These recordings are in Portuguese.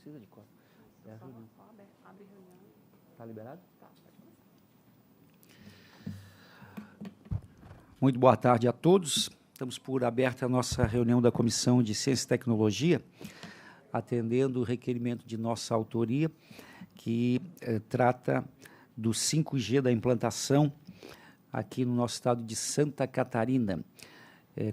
precisa de quórum. Abre reunião. Está liberado? Tá, pode começar. Muito boa tarde a todos. Estamos por aberta a nossa reunião da Comissão de Ciência e Tecnologia, atendendo o requerimento de nossa autoria, que trata do 5G, da implantação aqui no nosso estado de Santa Catarina.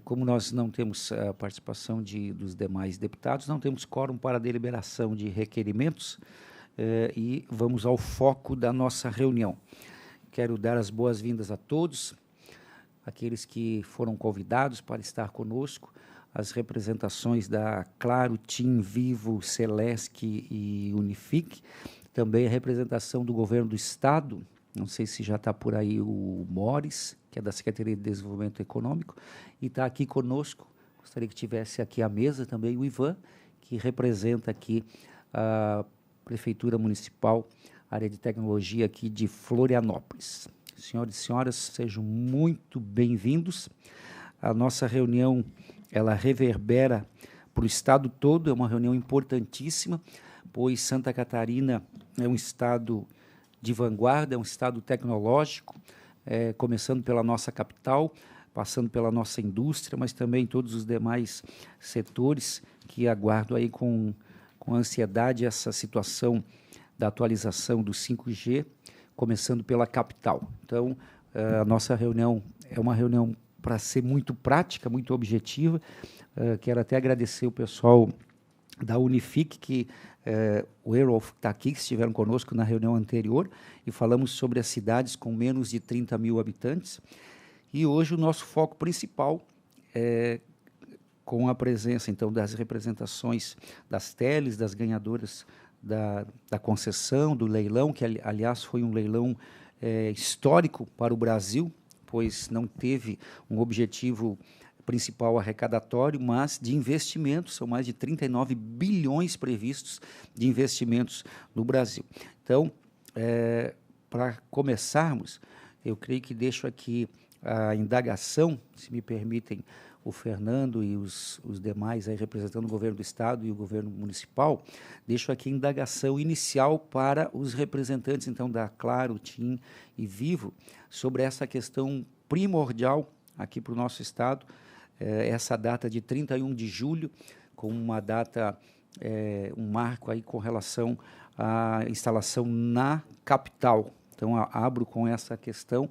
Como nós não temos a participação dos demais deputados, não temos quórum para deliberação de requerimentos e vamos ao foco da nossa reunião. Quero dar as boas-vindas a todos, aqueles que foram convidados para estar conosco, as representações da Claro, TIM, Vivo, Celesc e Unifique, também a representação do Governo do Estado, não sei se já está por aí o Mores, que é da Secretaria de Desenvolvimento Econômico, e está aqui conosco, gostaria que tivesse aqui à mesa também o Ivan, que representa aqui a Prefeitura Municipal, área de tecnologia aqui de Florianópolis. Senhores e senhoras, sejam muito bem-vindos. A nossa reunião, ela reverbera para o estado todo, é uma reunião importantíssima, pois Santa Catarina é um estado de vanguarda, é um estado tecnológico, começando pela nossa capital, passando pela nossa indústria, mas também todos os demais setores que aguardam aí com ansiedade essa situação da atualização do 5G, começando pela capital. Então, a nossa reunião é uma reunião para ser muito prática, muito objetiva. Quero até agradecer o pessoal da Unifique, que o Erolf está aqui, que estiveram conosco na reunião anterior, e falamos sobre as cidades com menos de 30 mil habitantes. E hoje o nosso foco principal é com a presença, então, das representações das teles, das ganhadoras da concessão, do leilão, que, aliás, foi um leilão histórico para o Brasil, pois não teve um objetivo principal arrecadatório, mas de investimentos, são mais de 39 bilhões previstos de investimentos no Brasil. Então, para começarmos, eu creio que deixo aqui a indagação, se me permitem, o Fernando e os demais aí representando o governo do Estado e o governo municipal, deixo aqui a indagação inicial para os representantes, então, da Claro, TIM e Vivo, sobre essa questão primordial aqui para o nosso Estado, essa data de 31 de julho, com uma data, um marco aí com relação à instalação na capital. Então, abro com essa questão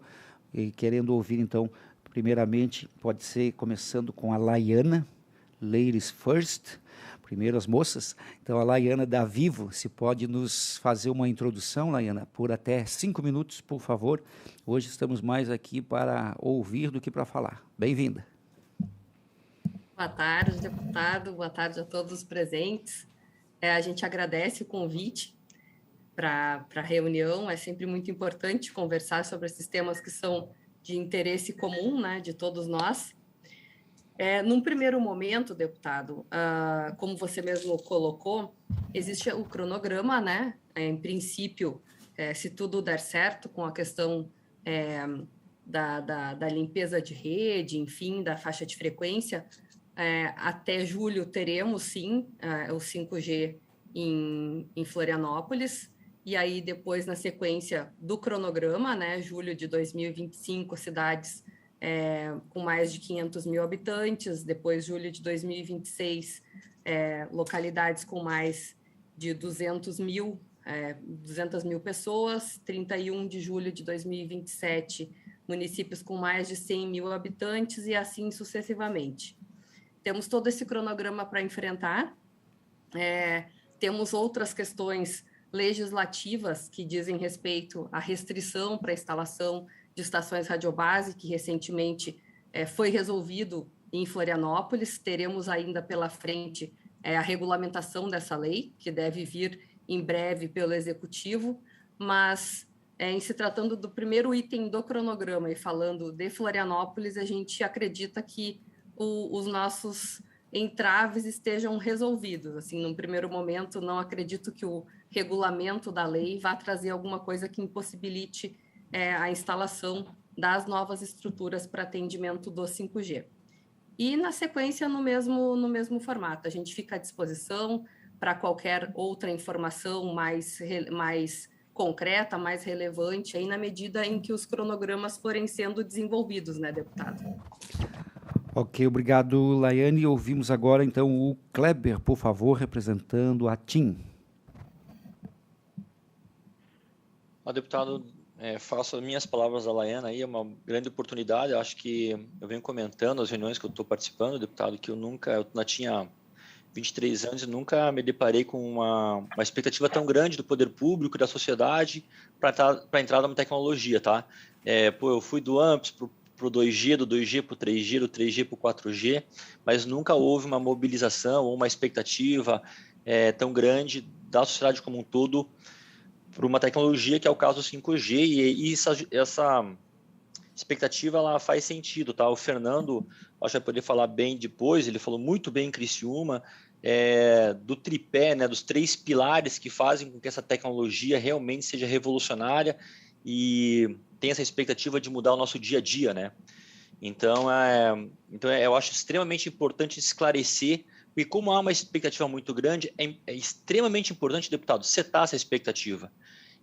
e querendo ouvir, então, primeiramente, pode ser começando com a Laiana, Ladies First, primeiro as moças. Então, a Laiana da Vivo, se pode nos fazer uma introdução, Laiana, por até 5 minutos, por favor. Hoje estamos mais aqui para ouvir do que para falar. Bem-vinda. Boa tarde, deputado. Boa tarde a todos os presentes. A gente agradece o convite para a reunião. É sempre muito importante conversar sobre esses temas que são de interesse comum, né, de todos nós. Num primeiro momento, deputado, como você mesmo colocou, existe o cronograma, né? Em princípio, se tudo der certo com a questão da limpeza de rede, enfim, da faixa de frequência, até julho teremos, sim, o 5G em Florianópolis. E aí, depois, na sequência do cronograma, né, julho de 2025, cidades com mais de 500 mil habitantes, depois, julho de 2026, localidades com mais de 200 mil pessoas, 31 de julho de 2027, municípios com mais de 100 mil habitantes e assim sucessivamente. Temos todo esse cronograma para enfrentar, temos outras questões legislativas que dizem respeito à restrição para a instalação de estações radiobase, que recentemente foi resolvido em Florianópolis. Teremos ainda pela frente a regulamentação dessa lei, que deve vir em breve pelo Executivo, mas em se tratando do primeiro item do cronograma e falando de Florianópolis, a gente acredita que os nossos entraves estejam resolvidos. Assim, num primeiro momento, não acredito que o regulamento da lei vá trazer alguma coisa que impossibilite a instalação das novas estruturas para atendimento do 5G. E, na sequência, no mesmo formato. A gente fica à disposição para qualquer outra informação mais concreta, mais relevante, aí na medida em que os cronogramas forem sendo desenvolvidos, né, deputado? Ok, obrigado, Laiane. Ouvimos agora, então, o Kleber, por favor, representando a TIM. Deputado, faço as minhas palavras à Laiane aí, é uma grande oportunidade. Eu acho que eu venho comentando as reuniões que eu estou participando, deputado, que eu tinha 23 anos e nunca me deparei com uma expectativa tão grande do poder público e da sociedade para a entrada numa tecnologia, tá? Eu fui do AMPS para o 2G, do 2G para o 3G, do 3G para o 4G, mas nunca houve uma mobilização ou uma expectativa tão grande da sociedade como um todo para uma tecnologia que é o caso do 5G, e essa expectativa ela faz sentido, tá? O Fernando, acho que vai poder falar bem depois, ele falou muito bem em Criciúma, do tripé, né, dos 3 pilares que fazem com que essa tecnologia realmente seja revolucionária e tem essa expectativa de mudar o nosso dia a dia, né? Então eu acho extremamente importante esclarecer, e como há uma expectativa muito grande, é extremamente importante, deputado, setar essa expectativa,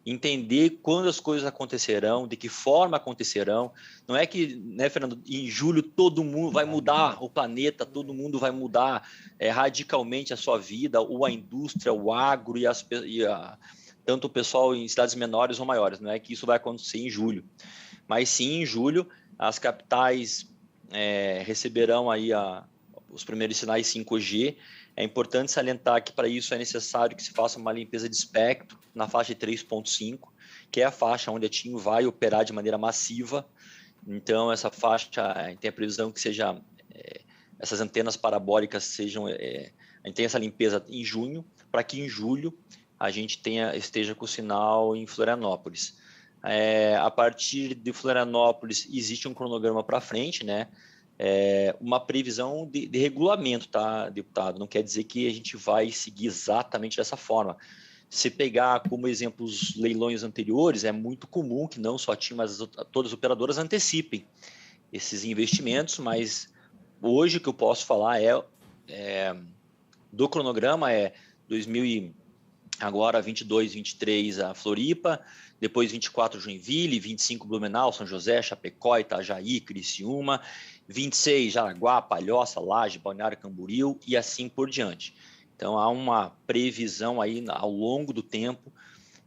entender quando as coisas acontecerão, de que forma acontecerão. Não é que, né, Fernando, em julho todo mundo vai mudar o planeta, todo mundo vai mudar radicalmente a sua vida, ou a indústria, o agro tanto o pessoal em cidades menores ou maiores. Não é que isso vai acontecer em julho, mas sim em julho as capitais receberão aí os primeiros sinais 5G. É importante salientar que para isso é necessário que se faça uma limpeza de espectro na faixa de 3.5, que é a faixa onde a TIM vai operar de maneira massiva. Então, essa faixa tem a previsão que essas antenas parabólicas sejam... a gente tem essa limpeza em junho, para que em julho a gente esteja com o sinal em Florianópolis. A partir de Florianópolis, existe um cronograma para frente, né? Uma previsão de regulamento, tá, deputado? Não quer dizer que a gente vai seguir exatamente dessa forma. Se pegar como exemplo os leilões anteriores, é muito comum que não só a TIM, mas todas as operadoras antecipem esses investimentos, mas hoje o que eu posso falar do cronograma 22, 23 a Floripa, depois 24 Joinville, 25 Blumenau, São José, Chapecó, Itajaí, Criciúma, 26 Jaraguá, Palhoça, Laje, Balneário Camboriú e assim por diante. Então há uma previsão aí ao longo do tempo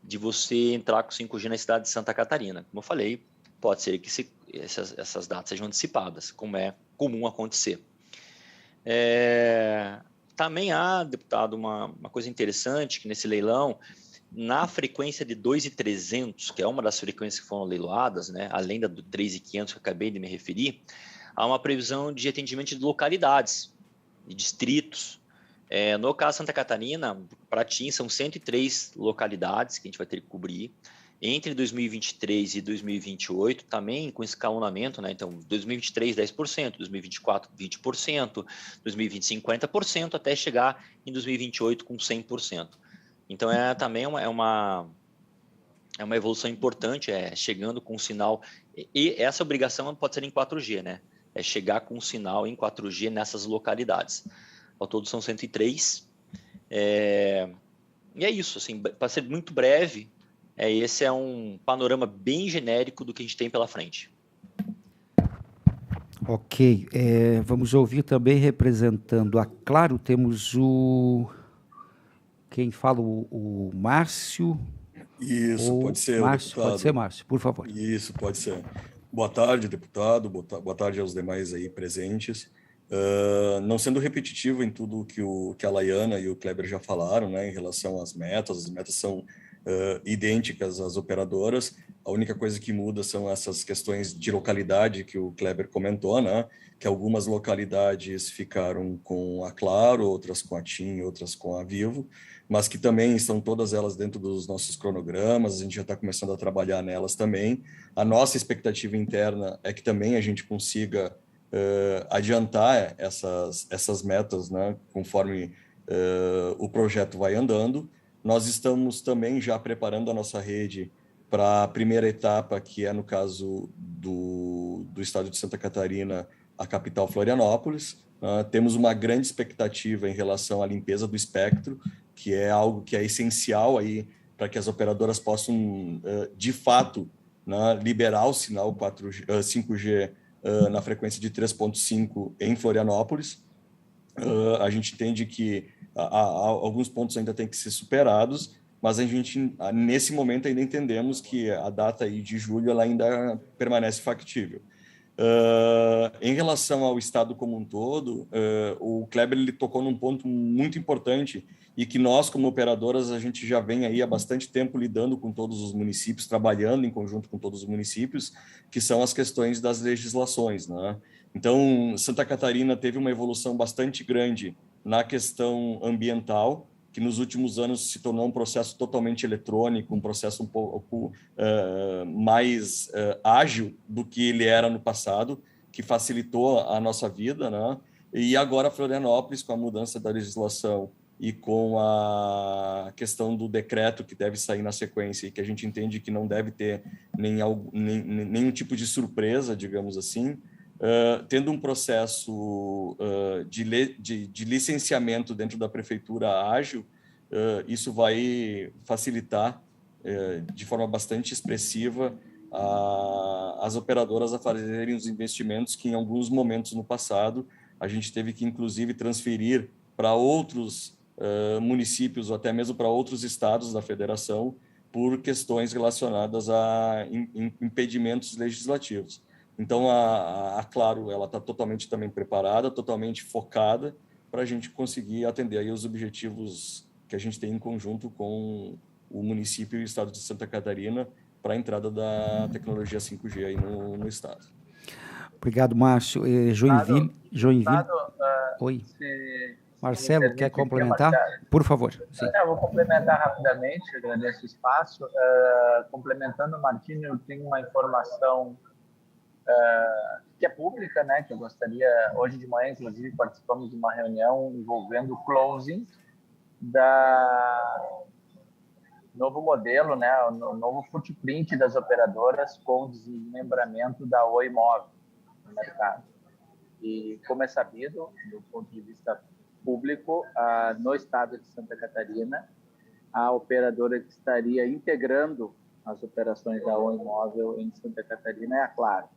de você entrar com 5G na cidade de Santa Catarina. Como eu falei, pode ser que essas datas sejam antecipadas, como é comum acontecer. Também há, deputado, uma coisa interessante, que nesse leilão, na frequência de 2.300, que é uma das frequências que foram leiloadas, né, além da do 3.500 que eu acabei de me referir, há uma previsão de atendimento de localidades, de distritos. No caso Santa Catarina, para TIM, são 103 localidades que a gente vai ter que cobrir. Entre 2023 e 2028, também com escalonamento, né? Então, 2023, 10%, 2024, 20%, 2025, 40%, até chegar em 2028 com 100%. Então, também é uma evolução importante, chegando com um sinal. E essa obrigação pode ser em 4G, né? É chegar com um sinal em 4G nessas localidades. Ao todo são 103. E é isso, assim, para ser muito breve, esse é um panorama bem genérico do que a gente tem pela frente. Ok. Vamos ouvir também, representando a Claro, temos quem fala, o Márcio. Isso, pode ser, Márcio, deputado. Pode ser, Márcio, por favor. Isso, pode ser. Boa tarde, deputado. Boa tarde aos demais aí presentes. Não sendo repetitivo em tudo que a Laiana e o Kleber já falaram, né, em relação às metas, as metas são idênticas às operadoras. A única coisa que muda são essas questões de localidade que o Kleber comentou, né, que algumas localidades ficaram com a Claro, outras com a TIM, outras com a Vivo, mas que também estão todas elas dentro dos nossos cronogramas, a gente já está começando a trabalhar nelas também. A nossa expectativa interna é que também a gente consiga adiantar essas metas, né, conforme o projeto vai andando. Nós estamos também já preparando a nossa rede para a primeira etapa, que é, no caso do estado de Santa Catarina, a capital Florianópolis. Temos uma grande expectativa em relação à limpeza do espectro, que é algo que é essencial aí para que as operadoras possam, de fato, né, liberar o sinal 5G na frequência de 3.5 em Florianópolis. A gente entende que alguns pontos ainda têm que ser superados, mas a gente, nesse momento, ainda entendemos que a data aí de julho ela ainda permanece factível. Em relação ao estado como um todo, o Kleber ele tocou num ponto muito importante e que nós, como operadoras, a gente já vem aí há bastante tempo lidando com todos os municípios, trabalhando em conjunto com todos os municípios, que são as questões das legislações, né? Então, Santa Catarina teve uma evolução bastante grande na questão ambiental, que nos últimos anos se tornou um processo totalmente eletrônico, um processo um pouco mais ágil do que ele era no passado, que facilitou a nossa vida, né? E agora Florianópolis, com a mudança da legislação e com a questão do decreto que deve sair na sequência e que a gente entende que não deve ter nenhum tipo de surpresa, digamos assim, tendo um processo de licenciamento dentro da prefeitura ágil, isso vai facilitar de forma bastante expressiva as operadoras a fazerem os investimentos que em alguns momentos no passado a gente teve que inclusive transferir para outros municípios ou até mesmo para outros estados da federação por questões relacionadas a impedimentos legislativos. Então, a Claro ela está totalmente também preparada, totalmente focada para a gente conseguir atender aí os objetivos que a gente tem em conjunto com o município e o estado de Santa Catarina para a entrada da tecnologia 5G aí no estado. Obrigado, Márcio. Joinville. Oi. Marcelo, quer complementar? Por favor. Sim. Eu vou complementar rapidamente, agradeço o espaço. Complementando, Martinho, eu tenho uma informação que é pública, né, que eu gostaria, hoje de manhã, inclusive, participamos de uma reunião envolvendo o closing da novo modelo, né, o novo footprint das operadoras com o desmembramento da Oi Móvel no mercado. E, como é sabido, do ponto de vista público, no estado de Santa Catarina, a operadora que estaria integrando as operações da Oi Móvel em Santa Catarina é a Claro.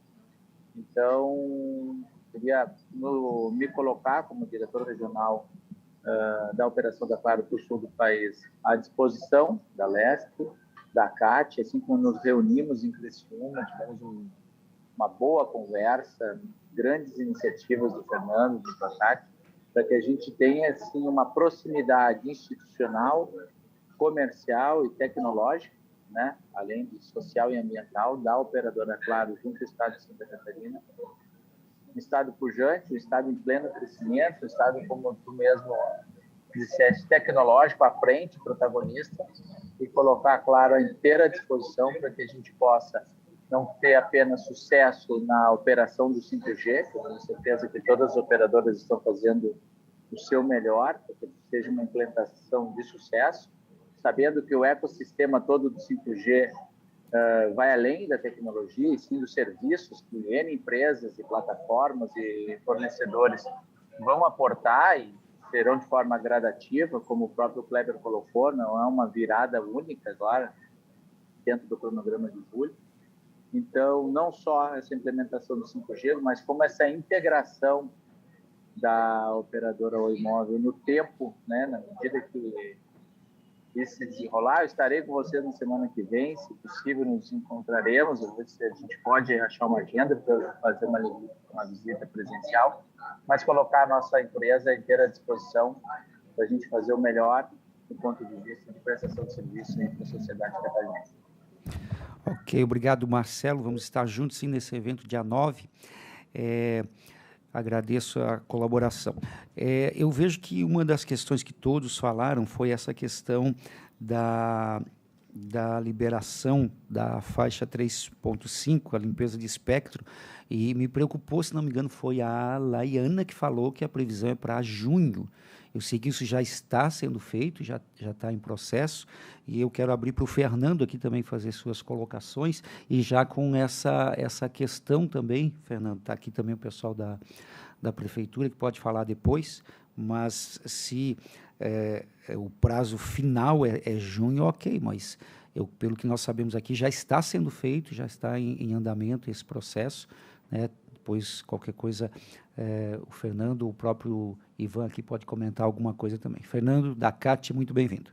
Então, queria me colocar como diretor regional da operação da Claro para o sul do país à disposição da Leste, da CAT, assim como nos reunimos em Criciúma, tivemos uma boa conversa, grandes iniciativas do Fernando, do CAT, para que a gente tenha assim, uma proximidade institucional, comercial e tecnológica, né? Além de social e ambiental, da operadora Claro junto ao estado de Santa Catarina. Um estado pujante, um estado em pleno crescimento, um estado, como tu mesmo disseste, tecnológico, à frente, protagonista, e colocar a Claro à inteira disposição para que a gente possa não ter apenas sucesso na operação do 5G, que eu tenho certeza que todas as operadoras estão fazendo o seu melhor, para que seja uma implementação de sucesso, sabendo que o ecossistema todo do 5G vai além da tecnologia, e sim dos serviços que N empresas e plataformas e fornecedores vão aportar e serão de forma gradativa, como o próprio Kleber colocou, não é uma virada única agora, dentro do cronograma de julho. Então, não só essa implementação do 5G, mas como essa integração da operadora Oi Móvel no tempo, né, na medida que isso se desenrolar. Eu estarei com vocês na semana que vem, se possível nos encontraremos, a ver se a gente pode achar uma agenda para fazer uma visita presencial, mas colocar a nossa empresa inteira à disposição para a gente fazer o melhor do ponto de vista de prestação de serviço para a sociedade catarinense. Ok, obrigado, Marcelo. Vamos estar juntos, sim, nesse evento dia 9. Agradeço a colaboração. Eu vejo que uma das questões que todos falaram foi essa questão da liberação da faixa 3.5, a limpeza de espectro, e me preocupou, se não me engano, foi a Laiana que falou que a previsão é para junho. Eu sei que isso já está sendo feito, já está em processo, e eu quero abrir para o Fernando aqui também fazer suas colocações, e já com essa questão também, Fernando, está aqui também o pessoal da Prefeitura, que pode falar depois, mas se o prazo final é junho, ok, mas pelo que nós sabemos aqui, já está sendo feito, já está em andamento esse processo, né? Depois, qualquer coisa, o Fernando, o próprio Ivan aqui pode comentar alguma coisa também. Fernando, da CAT, muito bem-vindo.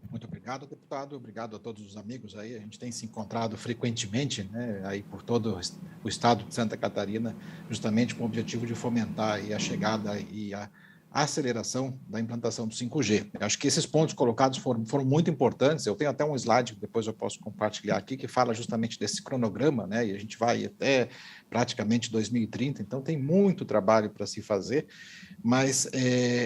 Muito obrigado, deputado. Obrigado a todos os amigos aí. A gente tem se encontrado frequentemente, né, aí por todo o estado de Santa Catarina, justamente com o objetivo de fomentar aí a chegada e a aceleração da implantação do 5G. Eu acho que esses pontos colocados foram muito importantes. Eu tenho até um slide que depois eu posso compartilhar aqui, que fala justamente desse cronograma, né, e a gente vai até praticamente 2030, então tem muito trabalho para se fazer, mas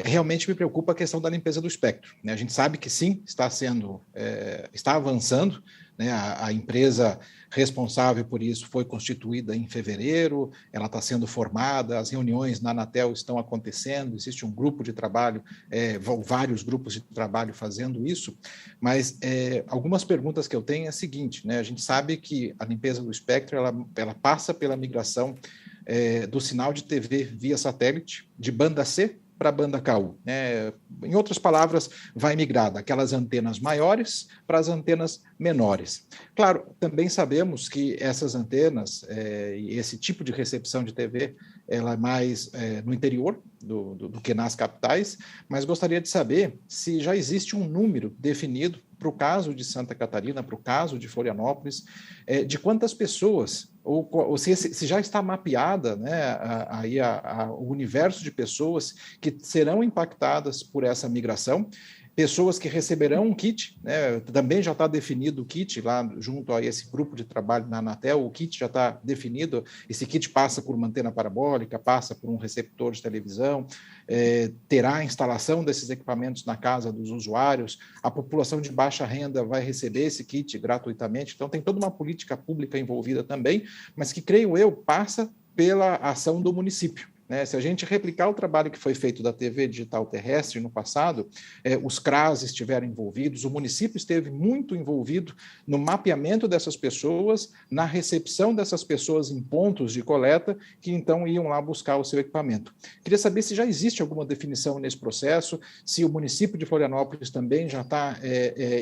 realmente me preocupa a questão da limpeza do espectro, né? A gente sabe que sim, está avançando, né? A empresa responsável por isso foi constituída em fevereiro, ela está sendo formada, as reuniões na Anatel estão acontecendo, existe um grupo de trabalho, vários grupos de trabalho fazendo isso, mas algumas perguntas que eu tenho é a seguinte, né? A gente sabe que a limpeza do espectro ela passa pela migração do sinal de TV via satélite, de banda C para a banda KU. Em outras palavras, vai migrar daquelas antenas maiores para as antenas menores. Claro, também sabemos que essas antenas e esse tipo de recepção de TV, ela é mais no interior do que nas capitais, mas gostaria de saber se já existe um número definido para o caso de Santa Catarina, para o caso de Florianópolis, de quantas pessoas, ou se já está mapeada, né, o universo de pessoas que serão impactadas por essa migração, pessoas que receberão um kit, né, também já está definido o kit lá junto a esse grupo de trabalho na Anatel, o kit já está definido, esse kit passa por uma antena parabólica, passa por um receptor de televisão, terá a instalação desses equipamentos na casa dos usuários, a população de baixa renda vai receber esse kit gratuitamente, então tem toda uma política pública envolvida também, mas que, creio eu, passa pela ação do município. Se a gente replicar o trabalho que foi feito da TV digital terrestre no passado, os CRAS estiveram envolvidos, o município esteve muito envolvido no mapeamento dessas pessoas, na recepção dessas pessoas em pontos de coleta, que então iam lá buscar o seu equipamento. Queria saber se já existe alguma definição nesse processo, se o município de Florianópolis também já está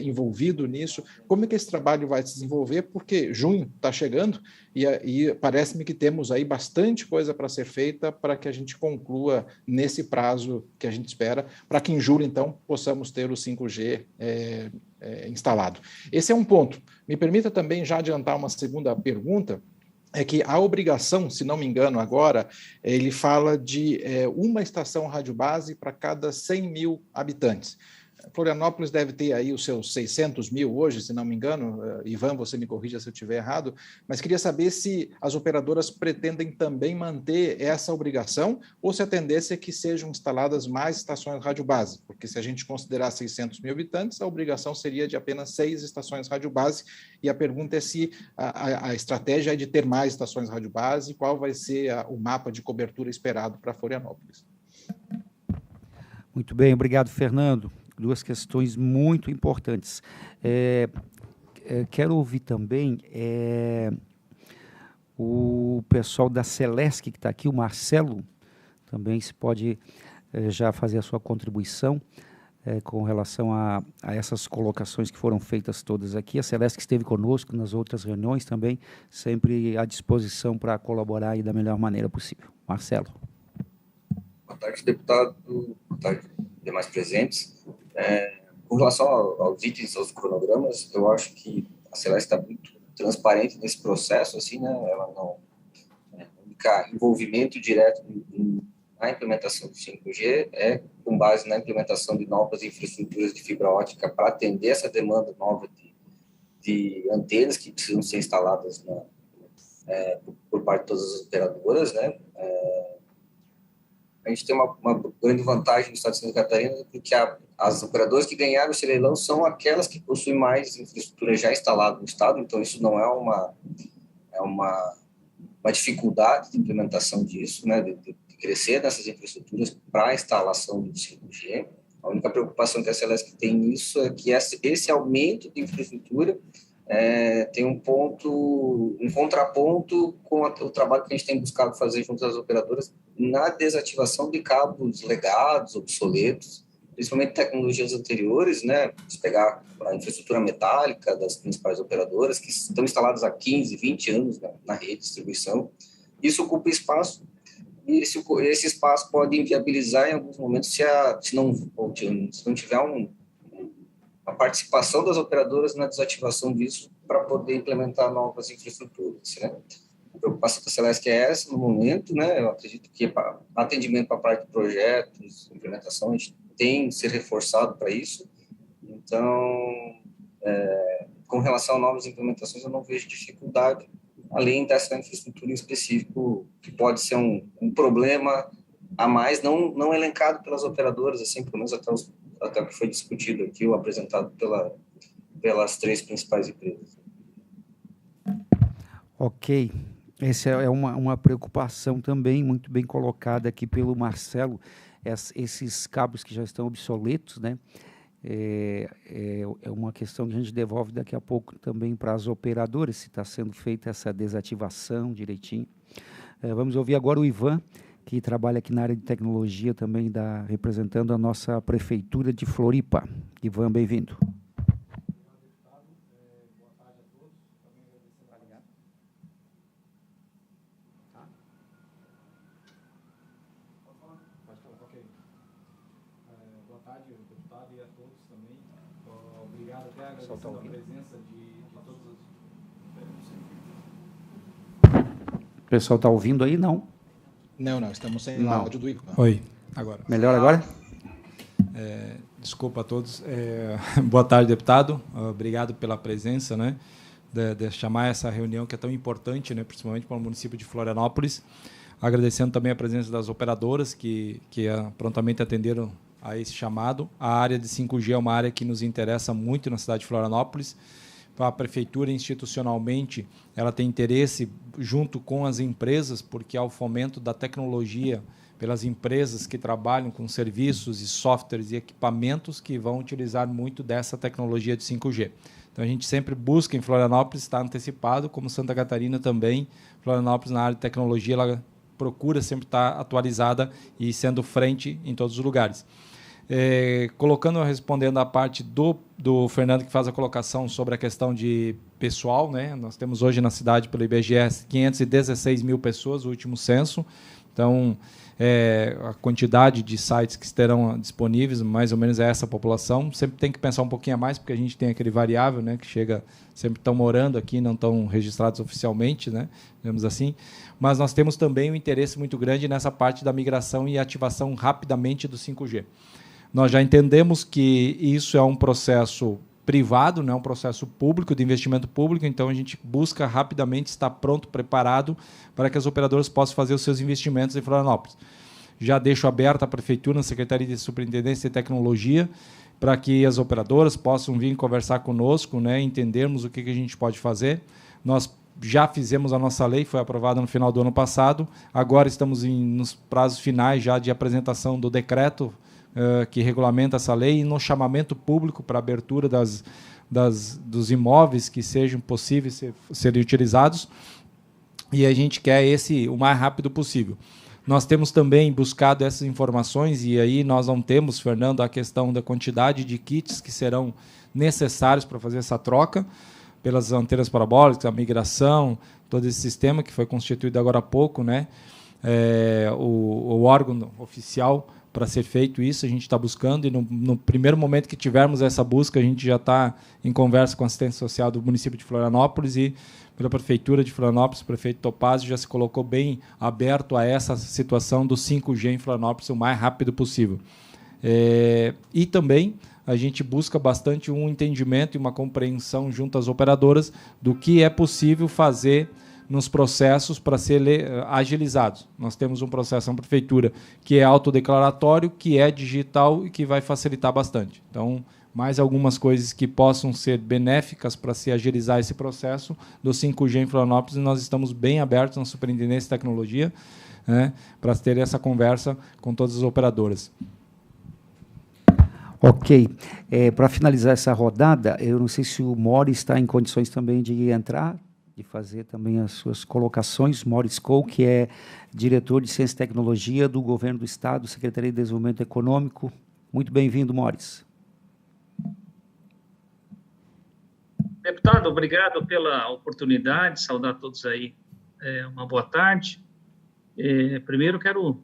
envolvido nisso, como é que esse trabalho vai se desenvolver, porque junho está chegando e parece-me que temos aí bastante coisa para ser feita para que a gente conclua nesse prazo que a gente espera, para que em julho, então, possamos ter o 5G instalado. Esse é um ponto. Me permita também já adiantar uma segunda pergunta, é que a obrigação, se não me engano agora, ele fala de uma estação rádio base para cada 100 mil habitantes. Florianópolis deve ter aí os seus 600 mil hoje, se não me engano. Ivan, você me corrija se eu estiver errado, mas queria saber se as operadoras pretendem também manter essa obrigação ou se a tendência é que sejam instaladas mais estações rádio base, porque se a gente considerar 600 mil habitantes, a obrigação seria de apenas 6 estações rádio base, e a pergunta é se a estratégia é de ter mais estações rádio base, qual vai ser o mapa de cobertura esperado para Florianópolis. Muito bem, obrigado, Fernando. Duas questões muito importantes. Quero ouvir também o pessoal da Celesc que está aqui, o Marcelo, também se pode já fazer a sua contribuição com relação a essas colocações que foram feitas todas aqui. A Celesc esteve conosco nas outras reuniões também, sempre à disposição para colaborar aí da melhor maneira possível. Marcelo. Boa tarde, deputado. Boa tarde, demais presentes. Com relação aos itens, aos cronogramas, eu acho que a Celeste está muito transparente nesse processo, assim, né? Ela não o envolvimento direto na implementação do 5G é com base na implementação de novas infraestruturas de fibra ótica para atender essa demanda nova de antenas que precisam ser instaladas por parte de todas as operadoras, né? A gente tem uma grande vantagem no estado de Santa Catarina, porque as operadoras que ganharam esse leilão são aquelas que possuem mais infraestrutura já instalada no estado, então isso não é uma dificuldade de implementação disso, né, de crescer nessas infraestruturas para a instalação do 5G. A única preocupação que a Celesc tem nisso é que esse aumento de infraestrutura tem um contraponto com o trabalho que a gente tem buscado fazer junto às operadoras na desativação de cabos legados, obsoletos, principalmente tecnologias anteriores, né? Se pegar a infraestrutura metálica das principais operadoras, que estão instaladas há 15, 20 anos na rede de distribuição, isso ocupa espaço, e esse espaço pode inviabilizar em alguns momentos se não tiver a participação das operadoras na desativação disso para poder implementar novas infraestruturas, né? A preocupação da Celesc é essa no momento, né? Eu acredito que atendimento para a parte de projetos, implementação, a gente tem se reforçado para isso. Então, com relação a novas implementações, eu não vejo dificuldade, além dessa infraestrutura em específico, que pode ser um problema a mais, não elencado pelas operadoras, assim, pelo menos até o que foi discutido aqui, ou apresentado pelas 3 principais empresas. Ok. Essa é uma preocupação também muito bem colocada aqui pelo Marcelo, esses cabos que já estão obsoletos, né? É uma questão que a gente devolve daqui a pouco também para as operadoras, se está sendo feita essa desativação direitinho. Vamos ouvir agora o Ivan, que trabalha aqui na área de tecnologia também, representando a nossa Prefeitura de Floripa. Ivan, bem-vindo. Pela presença de todos os... O pessoal está ouvindo aí? Não? Não, estamos sem áudio do Ivan. Oi, agora. Melhor agora? Desculpa a todos. Boa tarde, deputado. Obrigado pela presença, né, de chamar essa reunião que é tão importante, né, principalmente para o município de Florianópolis. Agradecendo também a presença das operadoras que prontamente atenderam a esse chamado. A área de 5G é uma área que nos interessa muito na cidade de Florianópolis. A prefeitura, institucionalmente, ela tem interesse junto com as empresas, porque há o fomento da tecnologia pelas empresas que trabalham com serviços e softwares e equipamentos que vão utilizar muito dessa tecnologia de 5G. Então, a gente sempre busca em Florianópolis estar antecipado, como Santa Catarina também. Florianópolis, na área de tecnologia, ela procura sempre estar atualizada e sendo frente em todos os lugares. Respondendo a parte do Fernando, que faz a colocação sobre a questão de pessoal, né? Nós temos hoje na cidade, pelo IBGE, 516 mil pessoas, o último censo. Então, a quantidade de sites que estarão disponíveis, mais ou menos é essa população. Sempre tem que pensar um pouquinho a mais, porque a gente tem aquele variável, né, que chega, sempre estão morando aqui, não estão registrados oficialmente, né, digamos assim. Mas nós temos também um interesse muito grande nessa parte da migração e ativação rapidamente do 5G. Nós já entendemos que isso é um processo privado, não é um processo público, de investimento público, então a gente busca rapidamente estar pronto, preparado, para que as operadoras possam fazer os seus investimentos em Florianópolis. Já deixo aberta a Prefeitura, na Secretaria de Superintendência e Tecnologia, para que as operadoras possam vir conversar conosco, né, entendermos o que a gente pode fazer. Nós já fizemos a nossa lei, foi aprovada no final do ano passado, agora estamos nos prazos finais já de apresentação do decreto que regulamenta essa lei e no chamamento público para abertura dos imóveis que sejam possíveis serem utilizados, e a gente quer esse o mais rápido possível. Nós temos também buscado essas informações, e aí nós não temos, Fernando, a questão da quantidade de kits que serão necessários para fazer essa troca, pelas antenas parabólicas, a migração, todo esse sistema que foi constituído agora há pouco, né? O órgão oficial para ser feito isso, a gente está buscando, e no primeiro momento que tivermos essa busca, a gente já está em conversa com a assistência social do município de Florianópolis e pela Prefeitura de Florianópolis, o prefeito Topazio já se colocou bem aberto a essa situação do 5G em Florianópolis o mais rápido possível. E também a gente busca bastante um entendimento e uma compreensão junto às operadoras do que é possível fazer nos processos para ser agilizados. Nós temos um processo na Prefeitura que é autodeclaratório, que é digital e que vai facilitar bastante. Então, mais algumas coisas que possam ser benéficas para se agilizar esse processo do 5G em Florianópolis, e nós estamos bem abertos na Superintendência de Tecnologia, né, para ter essa conversa com todas as operadoras. Ok. Para finalizar essa rodada, eu não sei se o Mori está em condições também de entrar, de fazer também as suas colocações. Maurício Skou, que é diretor de Ciência e Tecnologia do Governo do Estado, Secretaria de Desenvolvimento Econômico. Muito bem-vindo, Mores. Deputado, obrigado pela oportunidade, saudar todos aí, uma boa tarde. Primeiro, quero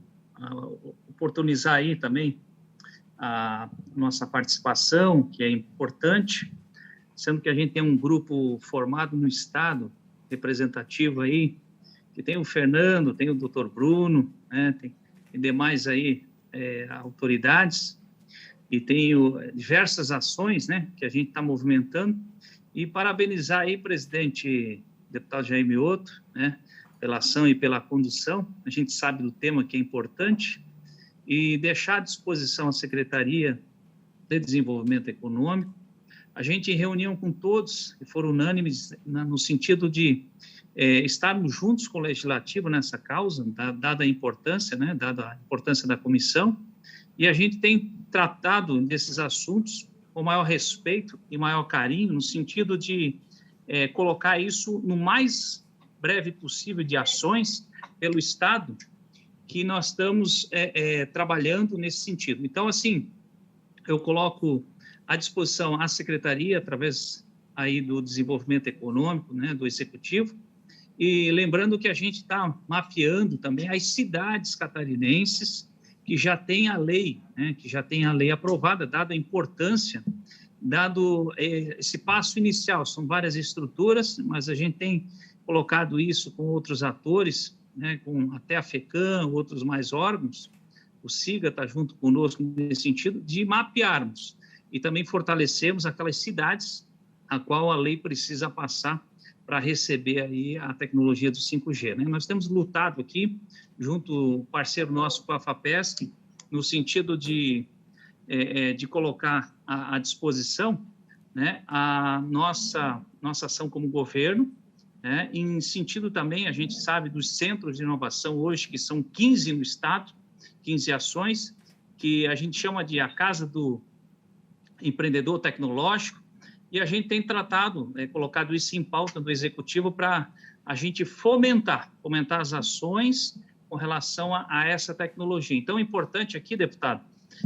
oportunizar aí também a nossa participação, que é importante, sendo que a gente tem um grupo formado no Estado, representativo aí, que tem o Fernando, tem o Dr. Bruno, né, tem demais aí autoridades, e tem diversas ações, né, que a gente está movimentando, e parabenizar aí, presidente, deputado Jair Mioto, né, pela ação e pela condução. A gente sabe do tema que é importante, e deixar à disposição a Secretaria de Desenvolvimento Econômico. A gente, em reunião com todos, que foram unânimes no sentido de estarmos juntos com o Legislativo nessa causa, dada a importância, né, dada a importância da comissão, e a gente tem tratado desses assuntos com maior respeito e maior carinho, no sentido de colocar isso no mais breve possível de ações pelo Estado, que nós estamos trabalhando nesse sentido. Então, assim, eu coloco à disposição a Secretaria, através aí do Desenvolvimento Econômico, né, do Executivo, e lembrando que a gente está mapeando também as cidades catarinenses que já têm a lei, né, que já tem a lei aprovada, dada a importância, dado esse passo inicial. São várias estruturas, mas a gente tem colocado isso com outros atores, né, com até a FECAM, outros mais órgãos, o SIGA está junto conosco nesse sentido, de mapearmos e também fortalecermos aquelas cidades a qual a lei precisa passar para receber aí a tecnologia do 5G. Né? Nós temos lutado aqui, junto, parceiro nosso com a FAPESC, no sentido de colocar à disposição, né, a nossa ação como governo, né, em sentido também, a gente sabe dos centros de inovação hoje, que são 15 no Estado, 15 ações, que a gente chama de a Casa do Empreendedor Tecnológico, e a gente tem tratado, colocado isso em pauta do Executivo para a gente fomentar as ações com relação a essa tecnologia. Então, é importante aqui, deputado,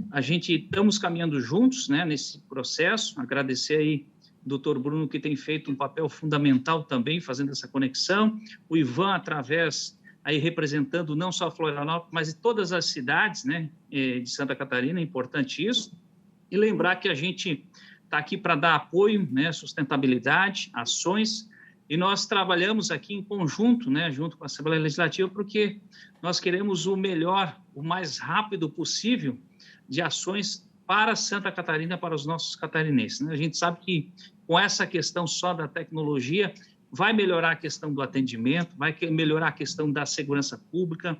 a gente estamos caminhando juntos, né, nesse processo, agradecer aí o doutor Bruno, que tem feito um papel fundamental também, fazendo essa conexão, o Ivan, através, aí representando não só Florianópolis, mas todas as cidades, né, de Santa Catarina, é importante isso, e lembrar que a gente está aqui para dar apoio, né, sustentabilidade, ações, e nós trabalhamos aqui em conjunto, né, junto com a Assembleia Legislativa, porque nós queremos o melhor, o mais rápido possível, de ações para Santa Catarina, para os nossos catarinenses. Né? A gente sabe que com essa questão só da tecnologia, vai melhorar a questão do atendimento, vai melhorar a questão da segurança pública,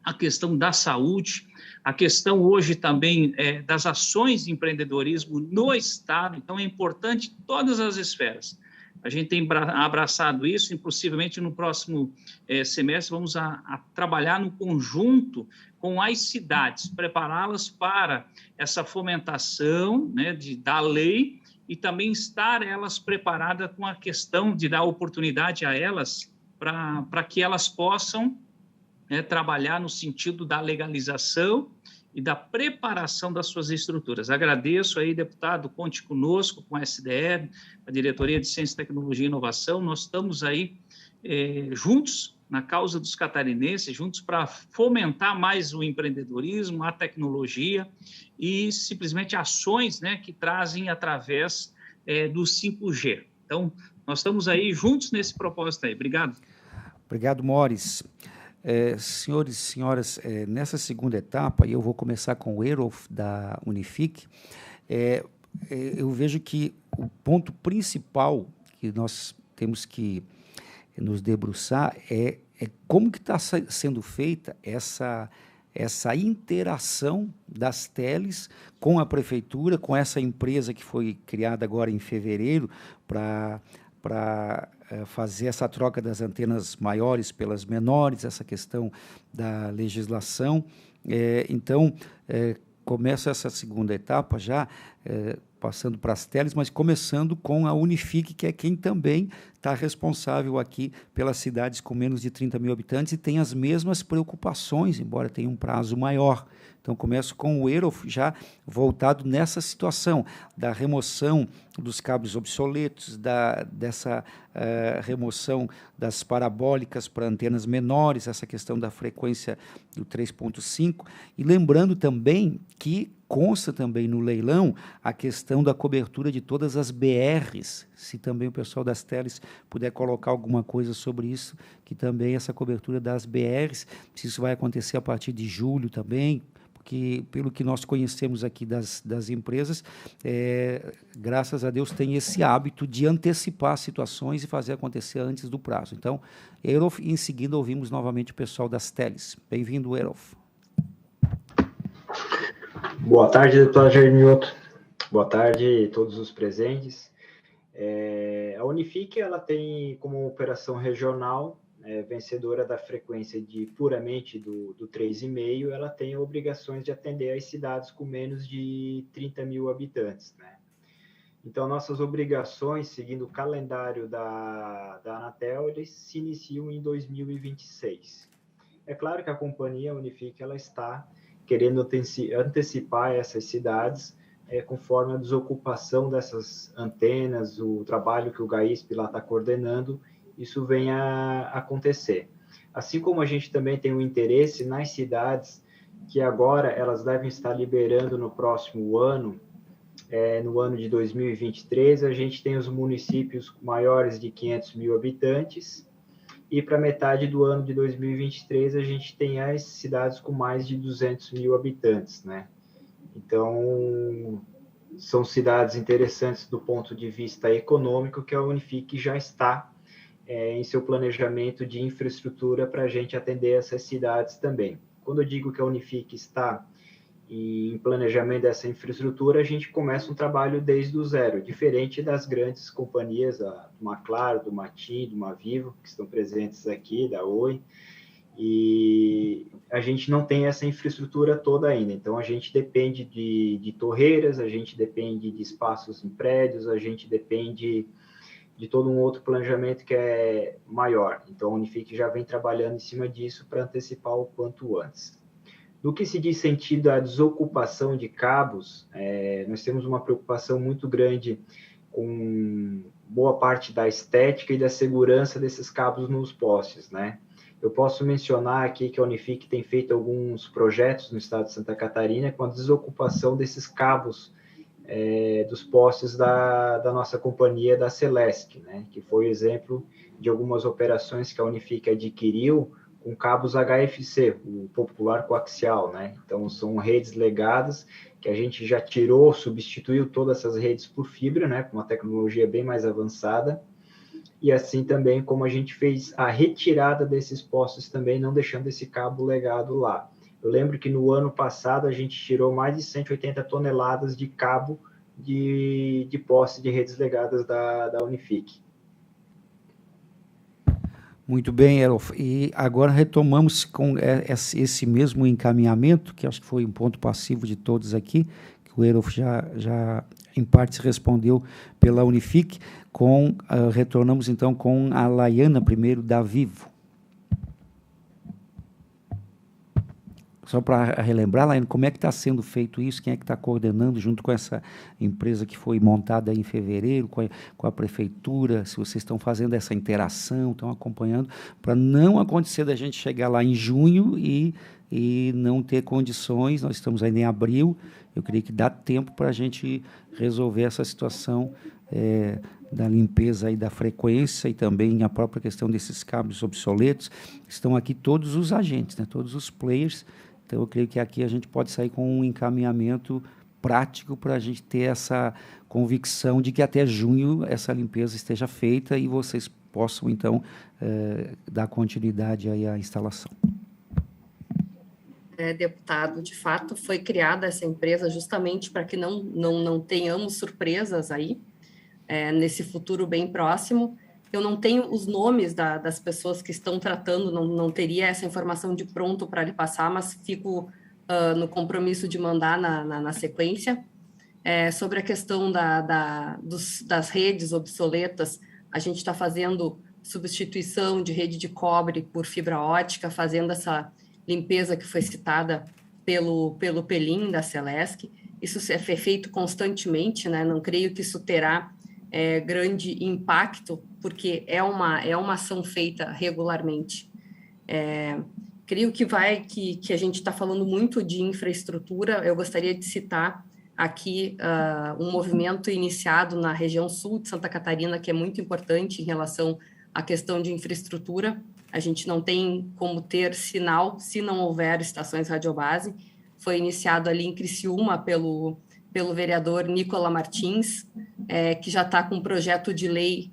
a questão da saúde, a questão hoje também das ações de empreendedorismo no Estado. Então, é importante todas as esferas. A gente tem abraçado isso, e possivelmente no próximo semestre vamos a trabalhar no conjunto com as cidades, prepará-las para essa fomentação, né, da lei, e também estar elas preparadas com a questão de dar oportunidade a elas para que elas possam, né, trabalhar no sentido da legalização e da preparação das suas estruturas. Agradeço aí, deputado, conte conosco, com a SDE, a Diretoria de Ciência, Tecnologia e Inovação. Nós estamos aí juntos na causa dos catarinenses, juntos para fomentar mais o empreendedorismo, a tecnologia e simplesmente ações, né, que trazem através do 5G. Então, nós estamos aí juntos nesse propósito aí. Obrigado. Obrigado, Mores. Senhores e senhoras, nessa segunda etapa, e eu vou começar com o Erolf da Unifique, eu vejo que o ponto principal que nós temos que nos debruçar é como que está sendo feita essa interação das teles com a prefeitura, com essa empresa que foi criada agora em fevereiro para fazer essa troca das antenas maiores pelas menores, essa questão da legislação. Então, começa essa segunda etapa já, passando para as teles, mas começando com a Unifique, que é quem também está responsável aqui pelas cidades com menos de 30 mil habitantes e tem as mesmas preocupações, embora tenha um prazo maior. Então, começo com o EROF já voltado nessa situação da remoção dos cabos obsoletos, dessa remoção das parabólicas para antenas menores, essa questão da frequência do 3.5, e lembrando também que consta também no leilão a questão da cobertura de todas as BRs, se também o pessoal das teles puder colocar alguma coisa sobre isso, que também essa cobertura das BRs, se isso vai acontecer a partir de julho também, porque pelo que nós conhecemos aqui das empresas, graças a Deus tem esse hábito de antecipar situações e fazer acontecer antes do prazo. Então, Erof, e em seguida ouvimos novamente o pessoal das teles. Bem-vindo, Erof. Boa tarde, deputado Jair Mioto. Boa tarde a todos os presentes. A Unifique, ela tem como operação regional, vencedora da frequência de puramente do 3,5, ela tem obrigações de atender as cidades com menos de 30 mil habitantes, né? Então, nossas obrigações, seguindo o calendário da Anatel, eles se iniciam em 2026. É claro que a companhia Unifique, ela está querendo antecipar essas cidades, conforme a desocupação dessas antenas, o trabalho que o GAISP lá está coordenando, isso vem a acontecer. Assim como a gente também tem um interesse nas cidades que agora elas devem estar liberando no próximo ano, no ano de 2023, a gente tem os municípios maiores de 500 mil habitantes, e para metade do ano de 2023 a gente tem as cidades com mais de 200 mil habitantes, né? Então, são cidades interessantes do ponto de vista econômico que a Unifique já está em seu planejamento de infraestrutura para a gente atender essas cidades também. Quando eu digo que a Unifique está em planejamento dessa infraestrutura, a gente começa um trabalho desde o zero, diferente das grandes companhias, do Maclaro, do Matim, do Mavivo, que estão presentes aqui, da Oi, e a gente não tem essa infraestrutura toda ainda, então a gente depende de torreiras, a gente depende de espaços em prédios, a gente depende de todo um outro planejamento que é maior. Então, a Unifique já vem trabalhando em cima disso para antecipar o quanto antes. No que se diz sentido à desocupação de cabos, nós temos uma preocupação muito grande com boa parte da estética e da segurança desses cabos nos postes, né? Eu posso mencionar aqui que a Unifique tem feito alguns projetos no estado de Santa Catarina com a desocupação desses cabos dos postes da nossa companhia da Celesc, né, que foi exemplo de algumas operações que a Unifique adquiriu com cabos HFC, o popular coaxial, né? Então, são redes legadas que a gente já tirou, substituiu todas essas redes por fibra, né, com uma tecnologia bem mais avançada, e assim também como a gente fez a retirada desses postes também, não deixando esse cabo legado lá. Eu lembro que no ano passado a gente tirou mais de 180 toneladas de cabo de poste de redes legadas da Unifique. Muito bem, Erof. E agora retomamos com esse mesmo encaminhamento, que acho que foi um ponto passivo de todos aqui, que o Erof já em parte respondeu pela Unifique, retornamos então com a Laiana primeiro, da Vivo. Só para relembrar, Laiane, como é que está sendo feito isso? Quem é que está coordenando junto com essa empresa que foi montada em fevereiro, com a prefeitura? Se vocês estão fazendo essa interação, estão acompanhando, para não acontecer da gente chegar lá em junho e não ter condições. Nós estamos ainda em abril, eu creio que dá tempo para a gente resolver essa situação da limpeza aí da frequência e também a própria questão desses cabos obsoletos. Estão aqui todos os agentes, né, todos os players. Então, eu creio que aqui a gente pode sair com um encaminhamento prático para a gente ter essa convicção de que até junho essa limpeza esteja feita e vocês possam, então, dar continuidade aí à instalação. Deputado, de fato, foi criada essa empresa justamente para que não tenhamos surpresas aí, nesse futuro bem próximo. Eu não tenho os nomes das pessoas que estão tratando, não teria essa informação de pronto para lhe passar, mas fico no compromisso de mandar na sequência. Sobre a questão das redes obsoletas, a gente está fazendo substituição de rede de cobre por fibra ótica, fazendo essa limpeza que foi citada pelo Pelim, da Celesc. Isso é feito constantemente, né? Não creio que isso terá grande impacto, porque é uma ação feita regularmente. Creio que a gente está falando muito de infraestrutura. Eu gostaria de citar aqui um movimento iniciado na região sul de Santa Catarina, que é muito importante em relação à questão de infraestrutura. A gente não tem como ter sinal se não houver estações radiobase. Foi iniciado ali em Criciúma pelo vereador Nicola Martins, que já está com um projeto de lei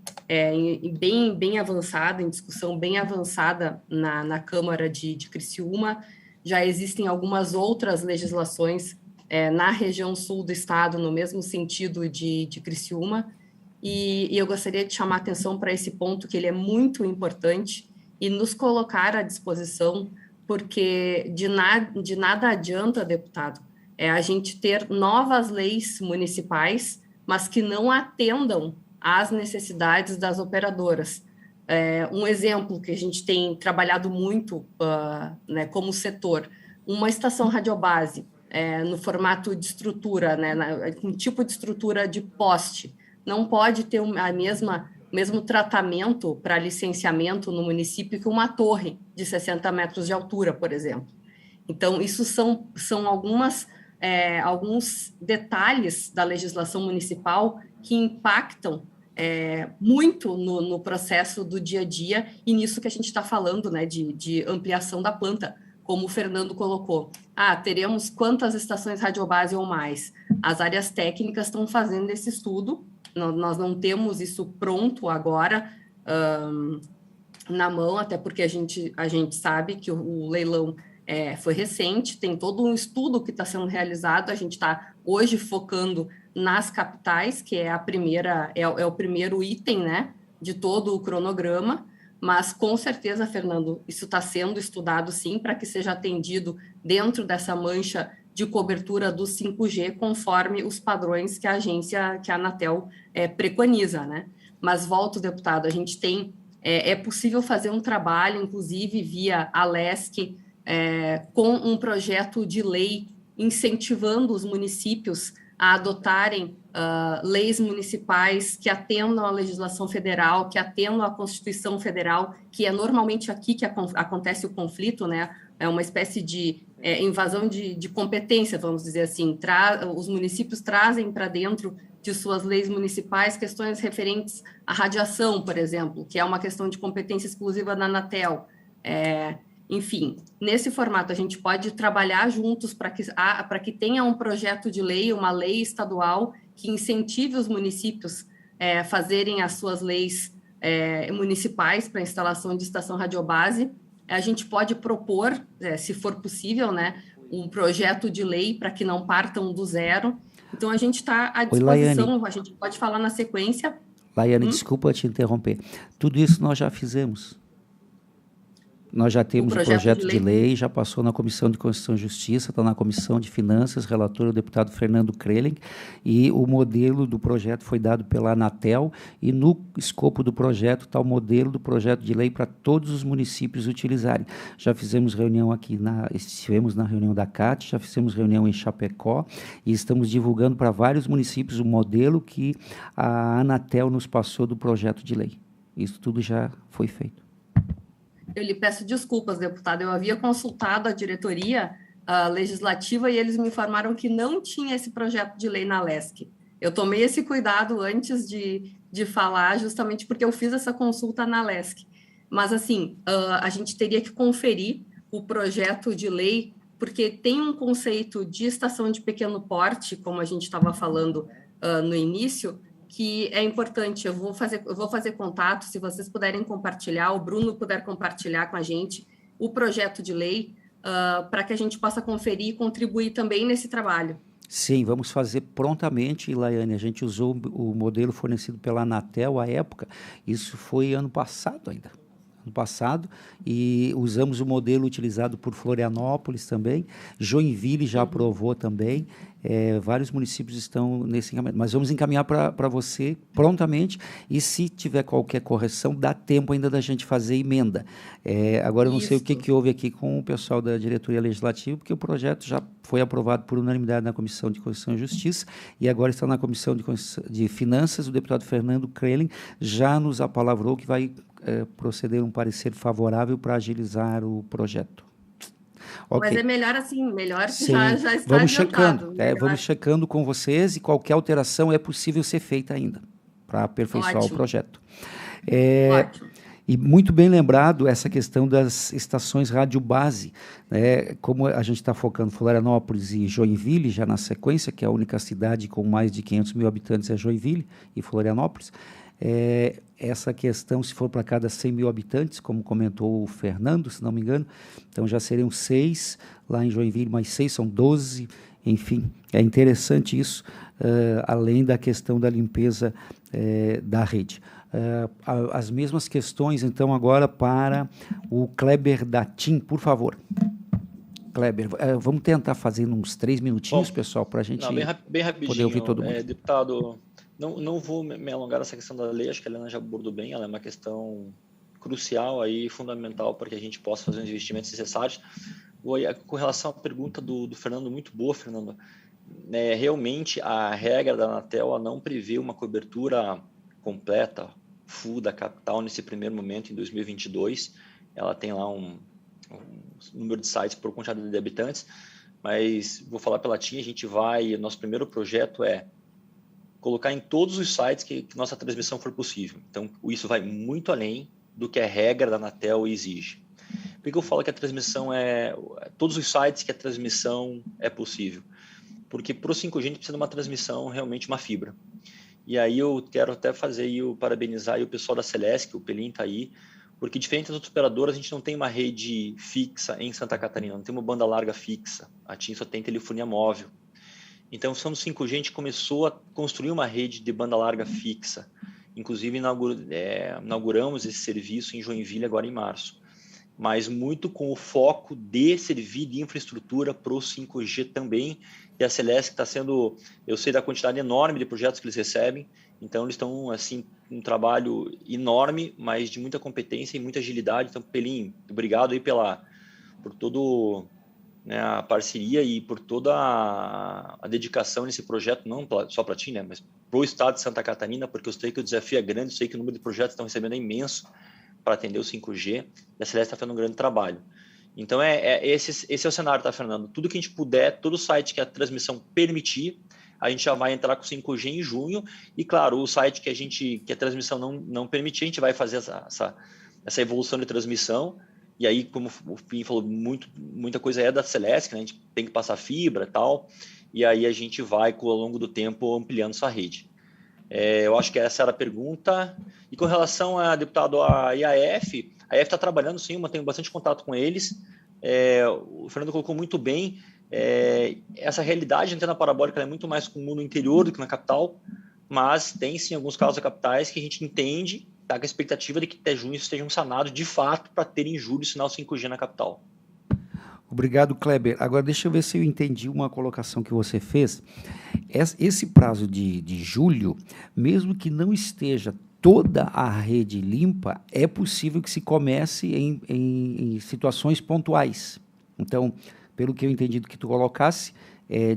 bem avançado, em discussão bem avançada na Câmara de Criciúma. Já existem algumas outras legislações na região sul do estado, no mesmo sentido de Criciúma, e eu gostaria de chamar a atenção para esse ponto, que ele é muito importante, e nos colocar à disposição, porque de nada adianta, deputado, a gente ter novas leis municipais, mas que não atendam às necessidades das operadoras. Um exemplo que a gente tem trabalhado muito como setor, uma estação radiobase, no formato de estrutura, um tipo de estrutura de poste, não pode ter mesmo tratamento para licenciamento no município que uma torre de 60 metros de altura, por exemplo. Então, isso são alguns detalhes da legislação municipal que impactam muito no processo do dia a dia, e nisso que a gente está falando, né, de ampliação da planta, como o Fernando colocou. Teremos quantas estações radiobase ou mais? As áreas técnicas estão fazendo esse estudo, nós não temos isso pronto agora na mão, até porque a gente sabe que o leilão foi recente, tem todo um estudo que está sendo realizado, a gente está hoje focando nas capitais, que é o primeiro item, né, de todo o cronograma, mas com certeza, Fernando, isso está sendo estudado sim, para que seja atendido dentro dessa mancha de cobertura do 5G, conforme os padrões que a agência, que a Anatel preconiza, né? Mas volto, deputado, a gente tem, é possível fazer um trabalho, inclusive via Alesc, com um projeto de lei incentivando os municípios a adotarem leis municipais que atendam à legislação federal, que atendam à Constituição Federal, que é normalmente aqui que acontece o conflito, né? É uma espécie de invasão de competência, vamos dizer assim. Os municípios trazem para dentro de suas leis municipais questões referentes à radiação, por exemplo, que é uma questão de competência exclusiva da Anatel. Enfim, nesse formato, a gente pode trabalhar juntos para que tenha um projeto de lei, uma lei estadual que incentive os municípios a fazerem as suas leis municipais para instalação de estação radiobase. A gente pode propor, se for possível, né, um projeto de lei para que não partam do zero. Então, a gente está à disposição, a gente pode falar na sequência. Laiane, desculpa te interromper. Tudo isso nós já fizemos. Nós já temos o projeto de lei, já passou na Comissão de Constituição e Justiça, está na Comissão de Finanças, relator o deputado Fernando Krelling, e o modelo do projeto foi dado pela Anatel, e no escopo do projeto está o modelo do projeto de lei para todos os municípios utilizarem. Já fizemos reunião aqui, estivemos na reunião da CAT, já fizemos reunião em Chapecó, e estamos divulgando para vários municípios o modelo que a Anatel nos passou do projeto de lei. Isso tudo já foi feito. Eu lhe peço desculpas, deputado, eu havia consultado a diretoria legislativa e eles me informaram que não tinha esse projeto de lei na Alesc. Eu tomei esse cuidado antes de falar, justamente porque eu fiz essa consulta na Alesc. Mas, assim, a gente teria que conferir o projeto de lei, porque tem um conceito de estação de pequeno porte, como a gente estava falando no início, que é importante. Eu vou fazer contato, se vocês puderem compartilhar, o Bruno puder compartilhar com a gente o projeto de lei, para que a gente possa conferir e contribuir também nesse trabalho. Sim, vamos fazer prontamente, Laiane. A gente usou o modelo fornecido pela Anatel à época, isso foi ano passado ainda. no passado, e usamos o modelo utilizado por Florianópolis também. Joinville já aprovou também. Vários municípios estão nesse encaminhamento. Mas vamos encaminhar para você prontamente, e se tiver qualquer correção, dá tempo ainda da gente fazer emenda. Agora, eu não sei o que houve aqui com o pessoal da diretoria legislativa, porque o projeto já foi aprovado por unanimidade na Comissão de Constituição e Justiça, e agora está na Comissão de Finanças. O deputado Fernando Krelin já nos apalavrou que vai proceder um parecer favorável para agilizar o projeto. Okay. Mas é melhor assim, melhor que Sim, já está vamos adiantado. checando, vamos checando com vocês, e qualquer alteração é possível ser feita ainda, para aperfeiçoar o projeto. Ótimo. E muito bem lembrado essa questão das estações rádio base, né? Como a gente está focando Florianópolis e Joinville, já na sequência, que é a única cidade com mais de 500 mil habitantes é Joinville e Florianópolis. Essa questão, se for para cada 100 mil habitantes, como comentou o Fernando, se não me engano, então já seriam 6, lá em Joinville mais 6, são 12, enfim, é interessante isso, além da questão da limpeza da rede. As mesmas questões, então, agora para o Kleber da TIM, por favor. Kleber, vamos tentar fazer uns 3 minutinhos, pessoal, para a gente bem rapidinho, poder ouvir todo mundo. Deputado, não vou me alongar nessa questão da lei, acho que a Helena já abordou bem, ela é uma questão crucial e fundamental para que a gente possa fazer os investimentos necessários. Com relação à pergunta do Fernando, muito boa, Fernando, realmente a regra da Anatel não prevê uma cobertura completa, full da capital nesse primeiro momento, em 2022. Ela tem lá um número de sites por quantidade de habitantes, mas vou falar pela TIM, nosso primeiro projeto é colocar em todos os sites que nossa transmissão for possível. Então, isso vai muito além do que a regra da Anatel exige. Por que eu falo que a transmissão todos os sites que a transmissão é possível? Porque para o 5G a gente precisa de uma transmissão, realmente uma fibra. E aí eu quero até parabenizar o pessoal da Celesc, o Pelim está aí, porque diferente das outras operadoras, a gente não tem uma rede fixa em Santa Catarina, não tem uma banda larga fixa, a TIM só tem telefonia móvel. Então, no 5G, a gente começou a construir uma rede de banda larga fixa, inclusive inauguramos esse serviço em Joinville agora em março, mas muito com o foco de servir de infraestrutura para o 5G também. E a Celesc está sendo, eu sei da quantidade enorme de projetos que eles recebem, então eles estão assim, um trabalho enorme, mas de muita competência e muita agilidade. Então, Pelim, obrigado aí por todo, né, a parceria e por toda a dedicação nesse projeto, não só para ti, né, mas para o estado de Santa Catarina, porque eu sei que o desafio é grande, eu sei que o número de projetos que estão recebendo é imenso para atender o 5G, e a Celeste está fazendo um grande trabalho. Então, esse é o cenário, tá, Fernando? Tudo que a gente puder, todo site que a transmissão permitir, a gente já vai entrar com 5G em junho, e claro, o site que a transmissão não permitir, a gente vai fazer essa evolução de transmissão, e aí, como o Pim falou, muita coisa é da Celeste, né? A gente tem que passar fibra e tal, e aí a gente vai, ao longo do tempo, ampliando essa rede. Eu acho que essa era a pergunta. E com relação a deputado a IAF, a IAF está trabalhando sim, eu tenho bastante contato com eles. O Fernando colocou muito bem, essa realidade de antena parabólica é muito mais comum no interior do que na capital, mas tem sim alguns casos capitais que a gente entende, está com a expectativa de que até junho estejam sanados de fato para ter em julho sinal 5G na capital. Obrigado, Kleber. Agora, deixa eu ver se eu entendi uma colocação que você fez. Esse prazo de julho, mesmo que não esteja toda a rede limpa, é possível que se comece em situações pontuais. Então, pelo que eu entendi do que tu colocasse,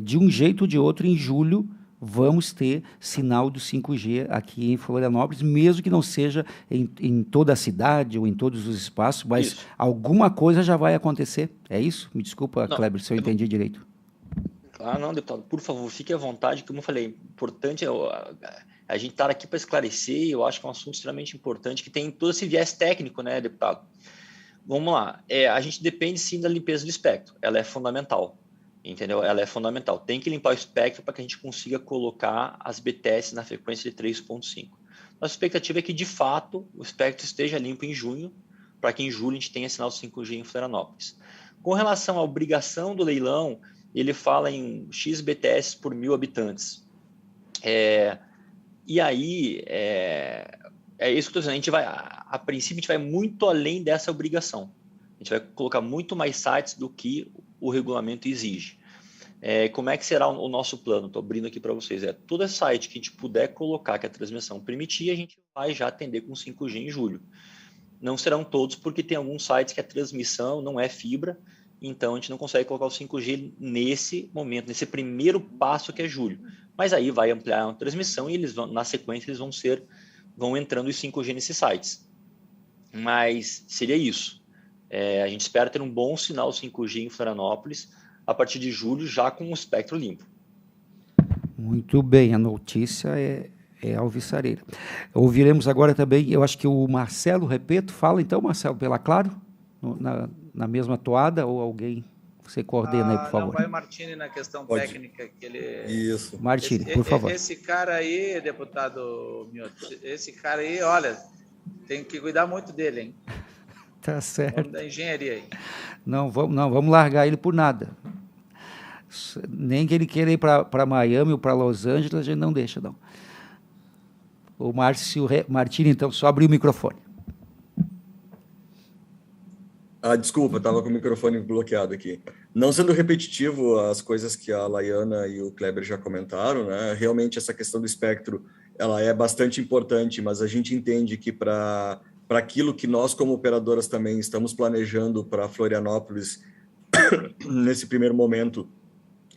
de um jeito ou de outro, em julho, vamos ter sinal do 5G aqui em Florianópolis, mesmo que não seja em toda a cidade ou em todos os espaços, mas isso. Alguma coisa já vai acontecer. É isso? Me desculpa, Kleber, se eu entendi direito. Não, deputado, por favor, fique à vontade, como eu falei, importante a gente estar aqui para esclarecer, eu acho que é um assunto extremamente importante, que tem todo esse viés técnico, né, deputado? Vamos lá, a gente depende sim da limpeza do espectro, ela é fundamental. Entendeu? Ela é fundamental. Tem que limpar o espectro para que a gente consiga colocar as BTS na frequência de 3.5. Nossa expectativa é que, de fato, o espectro esteja limpo em junho, para que em julho a gente tenha sinal 5G em Florianópolis. Com relação à obrigação do leilão, ele fala em X BTS por 1.000 habitantes. E aí, é isso que eu estou dizendo, a princípio, a gente vai muito além dessa obrigação. A gente vai colocar muito mais sites do que o regulamento exige. Como é que será o nosso plano? Estou abrindo aqui para vocês. Todo site que a gente puder colocar que a transmissão permitir, a gente vai já atender com 5G em julho. Não serão todos, porque tem alguns sites que a transmissão não é fibra, então a gente não consegue colocar o 5G nesse momento, nesse primeiro passo que é julho. Mas aí vai ampliar a transmissão e eles vão, na sequência eles vão entrando os 5G nesses sites. Mas seria isso. A gente espera ter um bom sinal 5G em Florianópolis a partir de julho, já com o espectro limpo. Muito bem, a notícia é alvissareira. Ouviremos agora também, eu acho que o Marcelo Repeto, fala então, Marcelo, pela Claro, na mesma toada, ou alguém, você coordena aí, por favor. Não, vai o Martini na questão técnica. Que ele... Isso. Martini, por favor. Esse cara aí, deputado Mioto, esse cara aí, olha, tem que cuidar muito dele, hein? Tá certo. Vamos da engenharia aí. Não, vamos largar ele por nada. Nem que ele queira ir para Miami ou para Los Angeles, a gente não deixa, não. O Martini, então, só abriu o microfone. Desculpa, estava com o microfone bloqueado aqui. Não sendo repetitivo as coisas que a Laiana e o Kleber já comentaram, né? Realmente essa questão do espectro, ela é bastante importante, mas a gente entende que para aquilo que nós, como operadoras, também estamos planejando para Florianópolis, nesse primeiro momento,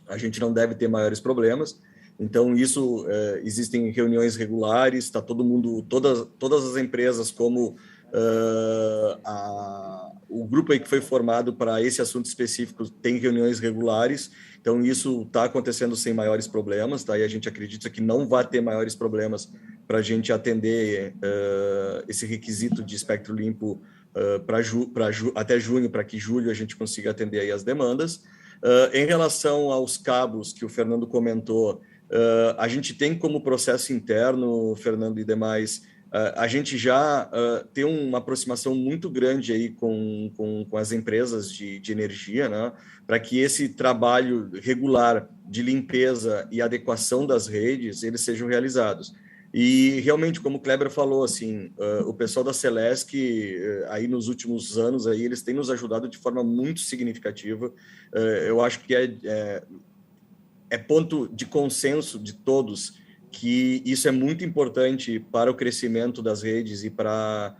a gente não deve ter maiores problemas. Então, isso, existem reuniões regulares, está todo mundo, todas as empresas, como o grupo aí que foi formado para esse assunto específico, tem reuniões regulares. Então, isso está acontecendo sem maiores problemas, tá? E a gente acredita que não vai ter maiores problemas para a gente atender esse requisito de espectro limpo até junho, para que julho a gente consiga atender aí as demandas. Em relação aos cabos que o Fernando comentou, a gente tem como processo interno, Fernando e demais, a gente já tem uma aproximação muito grande aí com as empresas de energia, né, para que esse trabalho regular de limpeza e adequação das redes, eles sejam realizados. E realmente, como o Kleber falou, assim, o pessoal da Celesc, aí nos últimos anos, aí, eles têm nos ajudado de forma muito significativa. Eu acho que é ponto de consenso de todos que isso é muito importante para o crescimento das redes e para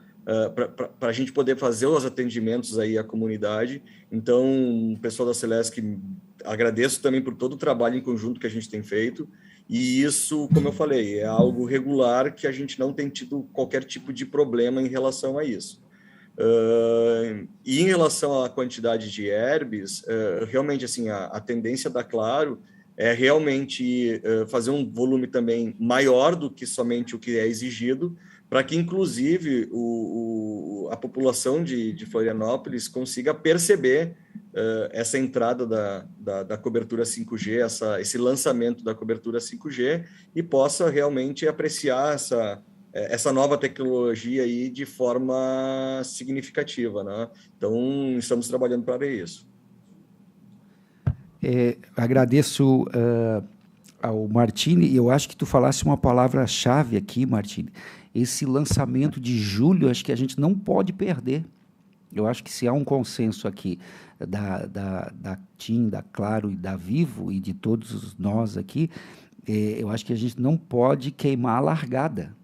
a gente poder fazer os atendimentos aí à comunidade. Então, o pessoal da Celesc, agradeço também por todo o trabalho em conjunto que a gente tem feito. E isso, como eu falei, é algo regular que a gente não tem tido qualquer tipo de problema em relação a isso. E em relação à quantidade de herbes, realmente assim, a tendência da Claro é realmente fazer um volume também maior do que somente o que é exigido, para que, inclusive, a população de Florianópolis consiga perceber essa entrada da cobertura 5G, esse lançamento da cobertura 5G, e possa realmente apreciar essa nova tecnologia aí de forma significativa, né? Então, estamos trabalhando para isso. Agradeço ao Martini, e eu acho que tu falasse uma palavra-chave aqui, Martini. Esse lançamento de julho, acho que a gente não pode perder. Eu acho que se há um consenso aqui da TIM, da Claro e da Vivo, e de todos nós aqui, eu acho que a gente não pode queimar a largada,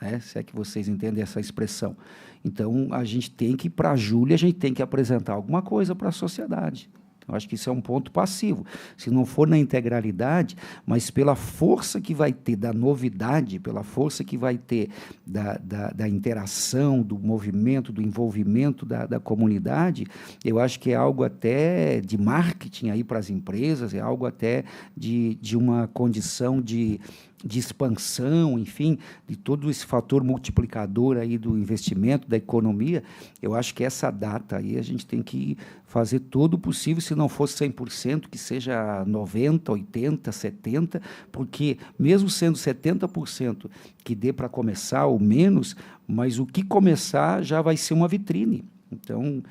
né? Se é que vocês entendem essa expressão. Então, a gente tem que, para julho, a gente tem que apresentar alguma coisa para a sociedade. Eu acho que isso é um ponto passivo. Se não for na integralidade, mas pela força que vai ter da novidade, pela força que vai ter da interação, do movimento, do envolvimento da comunidade, eu acho que é algo até de marketing aí para as empresas, é algo até de uma condição de expansão, enfim, de todo esse fator multiplicador aí do investimento, da economia. Eu acho que essa data aí a gente tem que fazer todo o possível, se não fosse 100%, que seja 90%, 80%, 70%, porque mesmo sendo 70% que dê para começar ou menos, mas o que começar já vai ser uma vitrine. Então,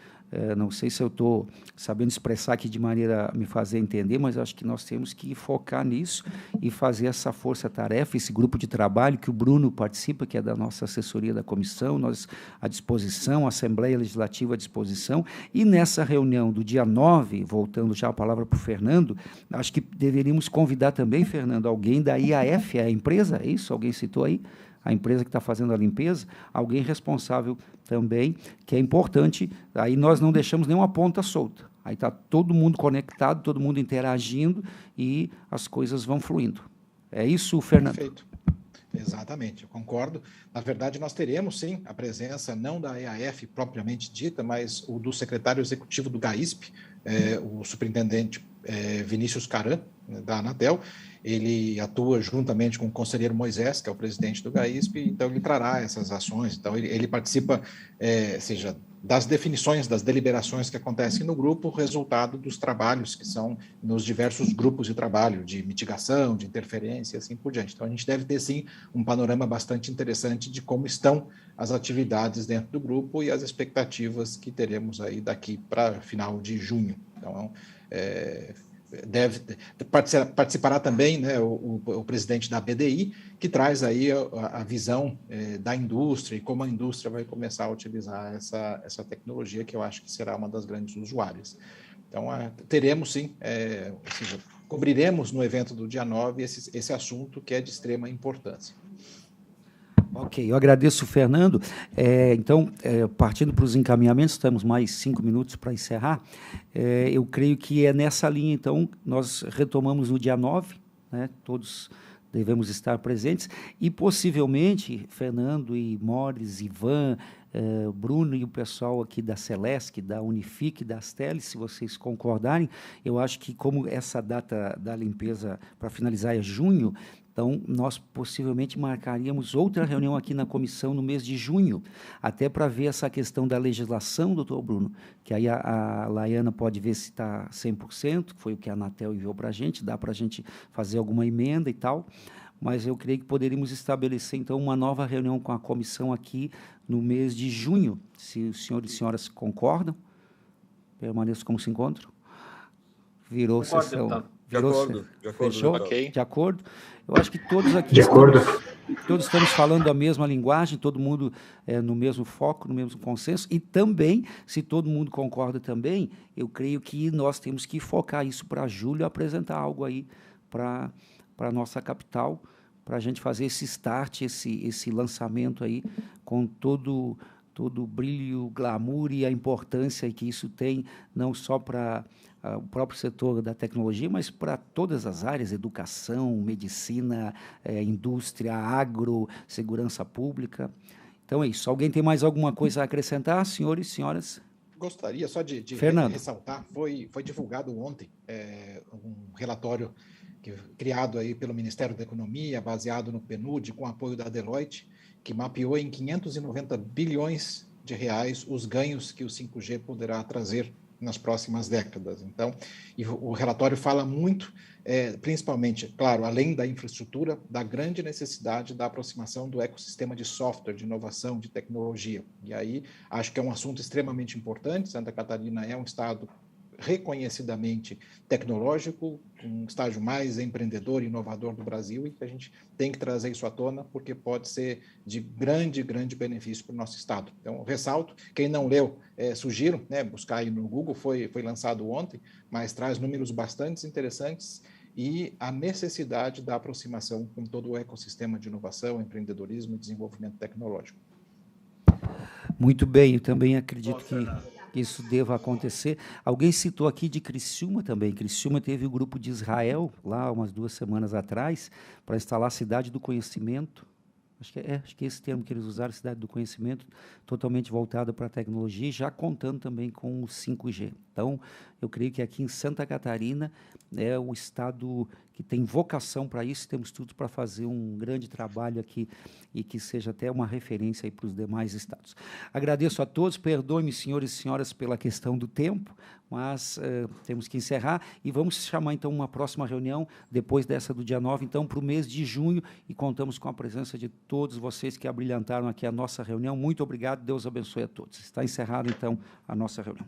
não sei se eu estou sabendo expressar aqui de maneira a me fazer entender, mas acho que nós temos que focar nisso e fazer essa força-tarefa, esse grupo de trabalho que o Bruno participa, que é da nossa assessoria da comissão, nós à disposição, a Assembleia Legislativa à disposição, e nessa reunião do dia 9, voltando já a palavra para o Fernando, acho que deveríamos convidar também, Fernando, alguém da IAF, a empresa, é isso? Alguém citou aí? A empresa que está fazendo a limpeza, alguém responsável também, que é importante, aí nós não deixamos nenhuma ponta solta. Aí está todo mundo conectado, todo mundo interagindo e as coisas vão fluindo. É isso, Fernando? Perfeito. Exatamente, eu concordo. Na verdade, nós teremos, sim, a presença não da EAF propriamente dita, mas o do secretário executivo do GAISP, o superintendente Vinícius Caran, da Anatel. Ele atua juntamente com o conselheiro Moisés, que é o presidente do GAISP, então ele trará essas ações. Então, ele participa, seja das definições, das deliberações que acontecem no grupo, resultado dos trabalhos que são nos diversos grupos de trabalho, de mitigação, de interferência e assim por diante. Então, a gente deve ter, sim, um panorama bastante interessante de como estão as atividades dentro do grupo e as expectativas que teremos aí daqui para final de junho. Então, participará também, né, o presidente da BDI, que traz aí a visão da indústria e como a indústria vai começar a utilizar essa tecnologia, que eu acho que será uma das grandes usuárias. Então, teremos sim, ou seja, cobriremos no evento do dia 9 esse assunto que é de extrema importância. Ok, eu agradeço, Fernando. Então, partindo para os encaminhamentos, temos mais 5 minutos para encerrar. Eu creio que é nessa linha, então, nós retomamos no dia 9, né, todos devemos estar presentes, e possivelmente, Fernando e Mores, Ivan, Bruno e o pessoal aqui da Celesc, da Unifique, da Astelli, se vocês concordarem, eu acho que como essa data da limpeza para finalizar é junho, então, nós possivelmente marcaríamos outra reunião aqui na comissão no mês de junho, até para ver essa questão da legislação, doutor Bruno, que aí a Laiana pode ver se está 100%, que foi o que a Anatel enviou para a gente, dá para a gente fazer alguma emenda e tal, mas eu creio que poderíamos estabelecer, então, uma nova reunião com a comissão aqui no mês de junho, se os senhores e senhoras concordam, permaneço como se encontram. Virou sessão. De acordo. Fechou? Ok. De acordo? Eu acho que todos aqui todos estamos falando a mesma linguagem, todo mundo no mesmo foco, no mesmo consenso, e também, se todo mundo concorda também, eu creio que nós temos que focar isso para julho, apresentar algo aí para a nossa capital, para a gente fazer esse start, esse lançamento aí, com todo o brilho, o glamour e a importância que isso tem, não só para o próprio setor da tecnologia, mas para todas as áreas, educação, medicina, indústria, agro, segurança pública. Então é isso. Alguém tem mais alguma coisa a acrescentar, senhores e senhoras? Gostaria só de ressaltar, foi divulgado ontem um relatório criado aí pelo Ministério da Economia, baseado no PNUD, com apoio da Deloitte, que mapeou em 590 bilhões de reais os ganhos que o 5G poderá trazer nas próximas décadas. Então, e o relatório fala muito, principalmente, claro, além da infraestrutura, da grande necessidade da aproximação do ecossistema de software, de inovação, de tecnologia. E aí, acho que é um assunto extremamente importante. Santa Catarina é um estado reconhecidamente tecnológico, um estágio mais empreendedor e inovador do Brasil, e que a gente tem que trazer isso à tona, porque pode ser de grande benefício para o nosso estado. Então, ressalto, quem não leu, sugiro, né, buscar aí no Google, foi lançado ontem, mas traz números bastante interessantes e a necessidade da aproximação com todo o ecossistema de inovação, empreendedorismo e desenvolvimento tecnológico. Muito bem, eu também acredito que isso deva acontecer. Alguém citou aqui de Criciúma também. Criciúma teve o grupo de Israel, lá umas 2 semanas atrás, para instalar a Cidade do Conhecimento. Acho que é esse termo que eles usaram, Cidade do Conhecimento, totalmente voltada para a tecnologia, já contando também com o 5G. Então, eu creio que aqui em Santa Catarina é o estado que tem vocação para isso, temos tudo para fazer um grande trabalho aqui e que seja até uma referência para os demais estados. Agradeço a todos, perdoem-me, senhores e senhoras, pela questão do tempo, mas temos que encerrar e vamos chamar, então, uma próxima reunião, depois dessa do dia 9, então, para o mês de junho, e contamos com a presença de todos vocês que abrilhantaram aqui a nossa reunião. Muito obrigado, Deus abençoe a todos. Está encerrada, então, a nossa reunião.